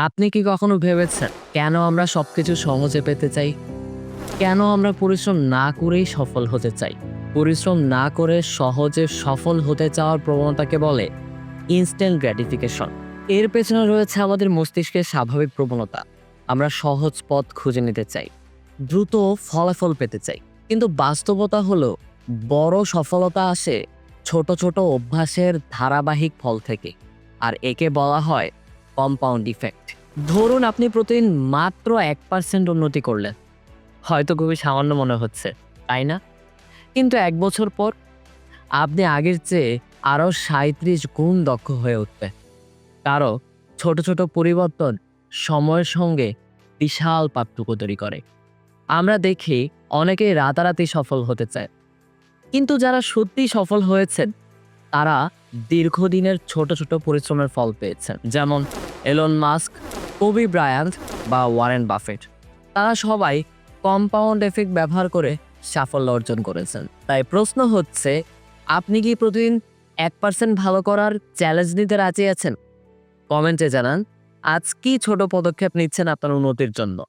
আপনি কি কখনো ভেবেছেন কেন আমরা সবকিছু সহজে পেতে চাই? কেন আমরা পরিশ্রম না করেই সফল হতে চাই? পরিশ্রম না করে সহজে সফল হতে চাওয়ার প্রবণতাকে বলে ইনস্ট্যান্ট গ্র্যাটিফিকেশন। এর পেছনে রয়েছে আমাদের মস্তিষ্কের স্বাভাবিক প্রবণতা। আমরা সহজ পথ খুঁজে নিতে চাই, দ্রুত ফলাফল পেতে চাই। কিন্তু বাস্তবতা হলো বড় সফলতা আসে ছোট ছোট অভ্যাসের ধারাবাহিক ফল থেকে। আর একে বলা হয় কম্পাউন্ড ইফেক্ট। ধরুন আপনি প্রতিদিন মাত্র 1% উন্নতি করলেন। হয়তো খুবই সামান্য মনে হচ্ছে, তাই না? কিন্তু 1 বছর পর আপনি আগের চেয়ে আরো 37 গুণ দক্ষ হয়ে উঠবে। কারণ ছোট ছোট পরিবর্তন সময়ের সঙ্গে বিশাল পার্থক্য তৈরি করে। আমরা দেখি অনেকেই রাতারাতি সফল হতে চায়, কিন্তু যারা সত্যিই সফল হয়েছেন তারা দীর্ঘদিনের ছোট ছোট পরিশ্রমের ফল পেয়েছেন। যেমন এলন মাস্ক, কোবি ব্রায়ান্ট বা ওয়ারেন বাফেট। তারা সবাই কম্পাউন্ড এফেক্ট ব্যবহার করে সাফল্য অর্জন করেছেন। তাই প্রশ্ন হচ্ছে, আপনি কি প্রতিদিন 1% ভালো করার চ্যালেঞ্জ নিতে রাজি আছেন? কমেন্টে জানান আজ কি ছোট পদক্ষেপ নিচ্ছেন আপনার উন্নতির জন্য।